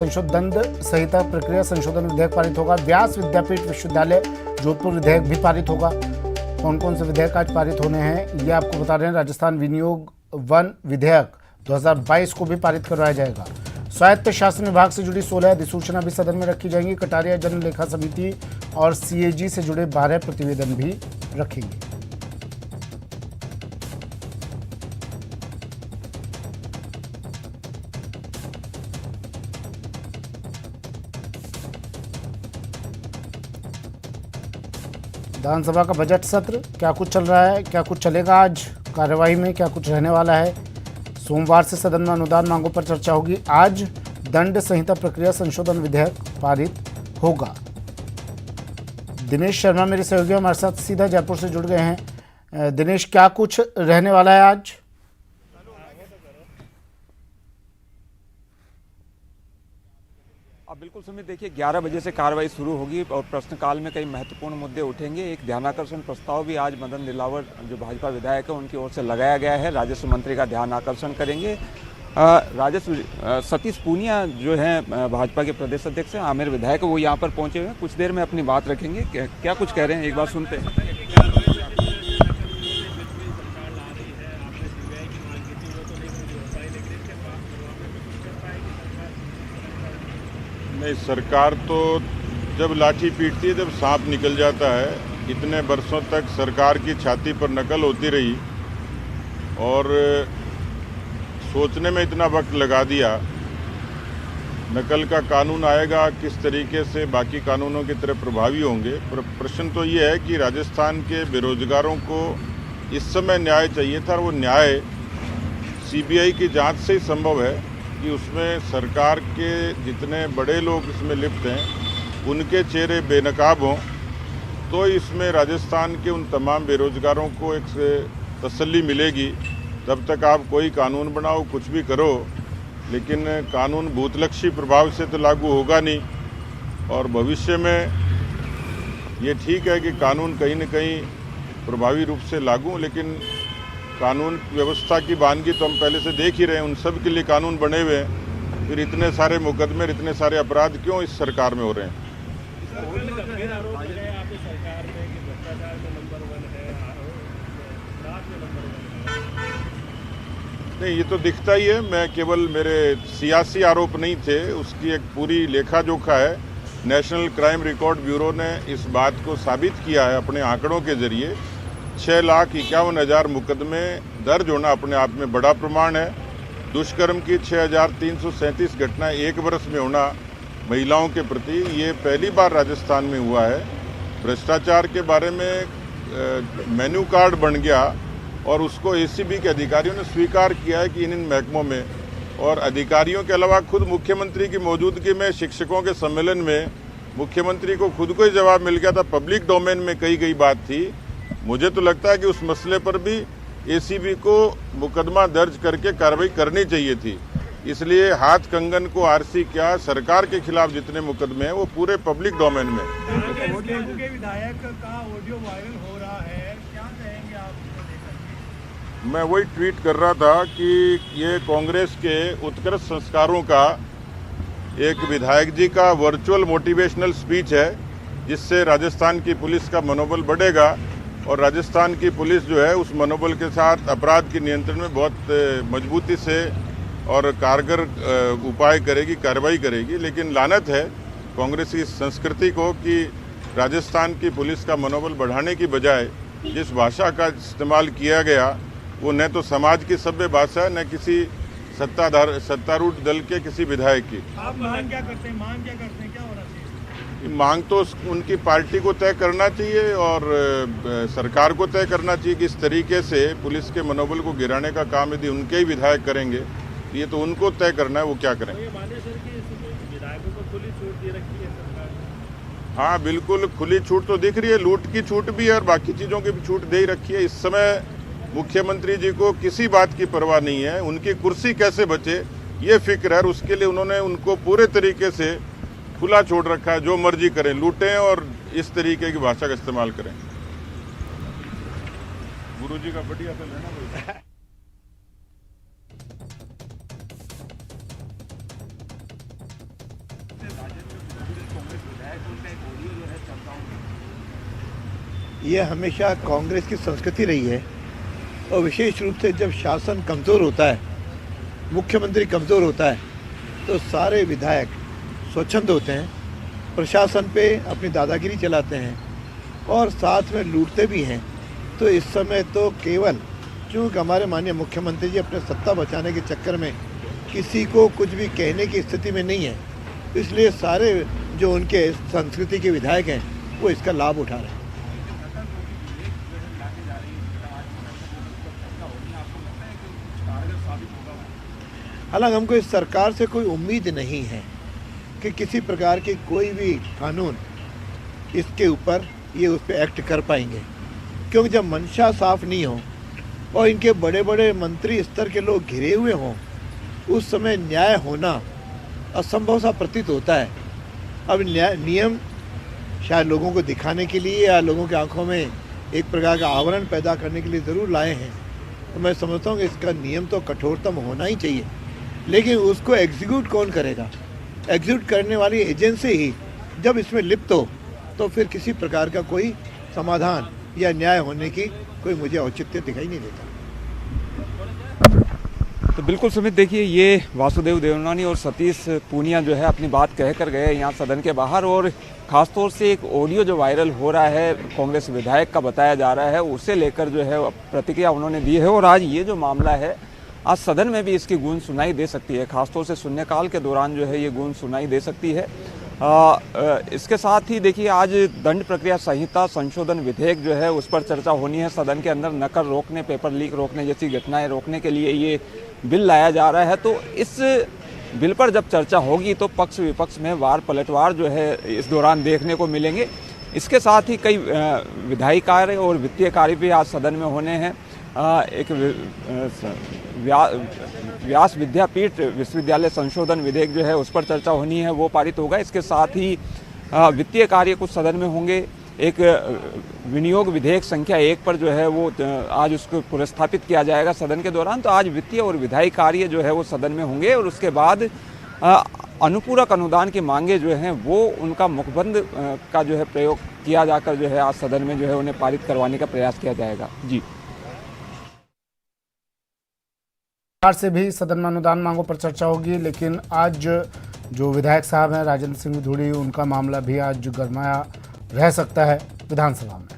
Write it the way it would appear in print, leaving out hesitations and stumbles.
संशोधन संहिता प्रक्रिया संशोधन विधेयक पारित होगा। व्यास विद्यापीठ विश्वविद्यालय जोधपुर विधेयक भी पारित होगा। कौन कौन से विधेयक आज पारित होने हैं ये आपको बता रहे हैं। राजस्थान विनियोग वन विधेयक 2022 को भी पारित करवाया जाएगा। स्वायत्त शासन विभाग से जुड़ी 16 अधिसूचना भी सदन में रखी जाएंगी। कटारिया जन लेखा समिति और सीएजी से जुड़े 12 प्रतिवेदन भी रखेंगे। विधानसभा का बजट सत्र क्या कुछ चल रहा है, क्या कुछ चलेगा आज कार्यवाही में, क्या कुछ रहने वाला है। सोमवार से सदन में अनुदान मांगों पर चर्चा होगी। आज दंड संहिता प्रक्रिया संशोधन विधेयक पारित होगा। दिनेश शर्मा मेरे सहयोगी हमारे साथ सीधा जयपुर से जुड़ गए हैं। दिनेश, क्या कुछ रहने वाला है आज? अब बिल्कुल सुमित, देखिए 11 बजे से कार्रवाई शुरू होगी और प्रश्नकाल में कई महत्वपूर्ण मुद्दे उठेंगे। एक ध्यानाकर्षण प्रस्ताव भी आज मदन दिलावर जो भाजपा विधायक है उनकी ओर से लगाया गया है। राजस्व मंत्री का ध्यान आकर्षण करेंगे। राजस्व सतीश पूनिया जो है भाजपा के प्रदेश अध्यक्ष हैं, आमेर विधायक, वो यहाँ पर पहुँचे हुए हैं। कुछ देर में अपनी बात रखेंगे। क्या कुछ कह रहे हैं एक बार सुनते हैं। नहीं, सरकार तो जब लाठी पीटती है, जब सांप निकल जाता है। इतने बरसों तक सरकार की छाती पर नकल होती रही और सोचने में इतना वक्त लगा दिया। नकल का कानून आएगा, किस तरीके से बाकी कानूनों की तरह प्रभावी होंगे। प्रश्न तो ये है कि राजस्थान के बेरोजगारों को इस समय न्याय चाहिए था और वो न्याय सीबीआई की जांच से ही संभव है कि उसमें सरकार के जितने बड़े लोग इसमें लिप्त हैं उनके चेहरे बेनकाब हों, तो इसमें राजस्थान के उन तमाम बेरोजगारों को एक तसल्ली मिलेगी। तब तक आप कोई कानून बनाओ, कुछ भी करो, लेकिन कानून भूतलक्षी प्रभाव से तो लागू होगा नहीं। और भविष्य में ये ठीक है कि कानून कहीं न कहीं प्रभावी रूप से लागू, लेकिन कानून व्यवस्था की वानगी तो हम पहले से देख ही रहे हैं। उन सब के लिए कानून बने हुए हैं, फिर इतने सारे मुकदमे, इतने सारे अपराध क्यों इस सरकार में हो रहे हैं? नहीं, ये तो दिखता ही है। मैं केवल मेरे सियासी आरोप नहीं थे, उसकी एक पूरी लेखा जोखा है। नेशनल क्राइम रिकॉर्ड ब्यूरो ने इस बात को साबित किया है अपने आंकड़ों के जरिए। 6,51,000 मुकदमे दर्ज होना अपने आप में बड़ा प्रमाण है। दुष्कर्म की 6,337 घटनाएं एक वर्ष में होना महिलाओं के प्रति, ये पहली बार राजस्थान में हुआ है। भ्रष्टाचार के बारे में मेन्यू कार्ड बन गया और उसको एसीबी के अधिकारियों ने स्वीकार किया है कि इन महकमों में, और अधिकारियों के अलावा खुद मुख्यमंत्री की मौजूदगी में शिक्षकों के सम्मेलन में मुख्यमंत्री को खुद को ही जवाब मिल गया था। पब्लिक डोमेन में कही गई बात थी। मुझे तो लगता है कि उस मसले पर भी एसीबी को मुकदमा दर्ज करके कार्रवाई करनी चाहिए थी। इसलिए हाथ कंगन को आरसी क्या, सरकार के खिलाफ जितने मुकदमे हैं वो पूरे पब्लिक डोमेन में। विधायक का ऑडियो वायरल हो रहा है, क्या कहेंगे आप? मैं वही ट्वीट कर रहा था कि ये कांग्रेस के उत्कृष्ट संस्कारों का एक विधायक जी का वर्चुअल मोटिवेशनल स्पीच है, जिससे राजस्थान की पुलिस का मनोबल बढ़ेगा और राजस्थान की पुलिस जो है उस मनोबल के साथ अपराध के नियंत्रण में बहुत मजबूती से और कारगर उपाय करेगी, कार्रवाई करेगी। लेकिन लानत है कांग्रेस की संस्कृति को कि राजस्थान की पुलिस का मनोबल बढ़ाने की बजाय जिस भाषा का इस्तेमाल किया गया वो न तो समाज की सभ्य भाषा है, न किसी सत्तारूढ़ दल के किसी विधायक की। आप मांग क्या करते हैं? क्या होना चाहिए? मांग तो उनकी पार्टी को तय करना चाहिए और सरकार को तय करना चाहिए कि इस तरीके से पुलिस के मनोबल को गिराने का काम यदि उनके ही विधायक करेंगे, ये तो उनको तय करना है वो क्या करें। विधायकों को खुली छूट दे रखी है सरकार। हाँ, बिल्कुल खुली छूट तो दिख रही है। लूट की छूट भी है और बाकी चीज़ों की भी छूट दे ही रखी है। इस समय मुख्यमंत्री जी को किसी बात की परवाह नहीं है। उनकी कुर्सी कैसे बचे ये फिक्र है और उसके लिए उन्होंने उनको पूरे तरीके से खुला छोड़ रखा है। जो मर्जी करें, लूटें और इस तरीके की भाषा का इस्तेमाल करें। गुरुजी का बढ़िया सा लेना। ये हमेशा कांग्रेस की संस्कृति रही है और विशेष रूप से जब शासन कमज़ोर होता है, मुख्यमंत्री कमज़ोर होता है, तो सारे विधायक स्वच्छंद होते हैं, प्रशासन पे अपनी दादागिरी चलाते हैं और साथ में लूटते भी हैं। तो इस समय तो केवल चूँकि हमारे माननीय मुख्यमंत्री जी अपने सत्ता बचाने के चक्कर में किसी को कुछ भी कहने की स्थिति में नहीं है, इसलिए सारे जो उनके संस्कृति के विधायक हैं वो इसका लाभ उठा रहे हैं। हालांकि हमको इस सरकार से कोई उम्मीद नहीं है कि किसी प्रकार की कोई भी कानून इसके ऊपर ये उस पर एक्ट कर पाएंगे, क्योंकि जब मंशा साफ नहीं हो और इनके बड़े बड़े मंत्री स्तर के लोग घिरे हुए हों, उस समय न्याय होना असंभव सा प्रतीत होता है। अब नियम शायद लोगों को दिखाने के लिए या लोगों की आंखों में एक प्रकार का आवरण पैदा करने के लिए ज़रूर लाए हैं, तो मैं समझता हूँ कि इसका नियम तो कठोरतम होना ही चाहिए, लेकिन उसको एग्जीक्यूट कौन करेगा? एग्जीक्यूट करने वाली एजेंसी ही जब इसमें लिप्त हो तो फिर किसी प्रकार का कोई समाधान या न्याय होने की कोई मुझे औचित्य दिखाई नहीं देता। तो बिल्कुल सुमित, देखिए ये वासुदेव देवनानी और सतीश पूनिया जो है अपनी बात कह कर गए यहाँ सदन के बाहर, और ख़ासतौर से एक ऑडियो जो वायरल हो रहा है कांग्रेस विधायक का बताया जा रहा है, उसे लेकर जो है प्रतिक्रिया उन्होंने दी है। और आज ये जो मामला है आज सदन में भी इसकी गूंज सुनाई दे सकती है, खासतौर से शून्यकाल के दौरान जो है ये गूंज सुनाई दे सकती है। इसके साथ ही देखिए आज दंड प्रक्रिया संहिता संशोधन विधेयक जो है उस पर चर्चा होनी है सदन के अंदर। नकल रोकने, पेपर लीक रोकने जैसी घटनाएं रोकने के लिए ये बिल लाया जा रहा है। तो इस बिल पर जब चर्चा होगी तो पक्ष विपक्ष में वार पलटवार जो है इस दौरान देखने को मिलेंगे। इसके साथ ही कई विधायी कार्य और वित्तीय कार्य भी आज सदन में होने हैं। एक व्यास विद्यापीठ विश्वविद्यालय संशोधन विधेयक जो है उस पर चर्चा होनी है, वो पारित होगा। इसके साथ ही वित्तीय कार्य कुछ सदन में होंगे। एक विनियोग विधेयक संख्या 1 पर जो है वो आज उसको पुरस्थापित किया जाएगा सदन के दौरान। तो आज वित्तीय और विधायी कार्य जो है वो सदन में होंगे और उसके बाद अनुपूरक अनुदान की मांगे जो हैं वो उनका मुखबंद का जो है प्रयोग किया जाकर जो है आज सदन में जो है उन्हें पारित करवाने का प्रयास किया जाएगा। जी, सरकार से भी सदन में अनुदान मांगों पर चर्चा होगी, लेकिन आज जो विधायक साहब हैं राजेंद्र सिंह धूड़ी, उनका मामला भी आज गरमाया रह सकता है विधानसभा में।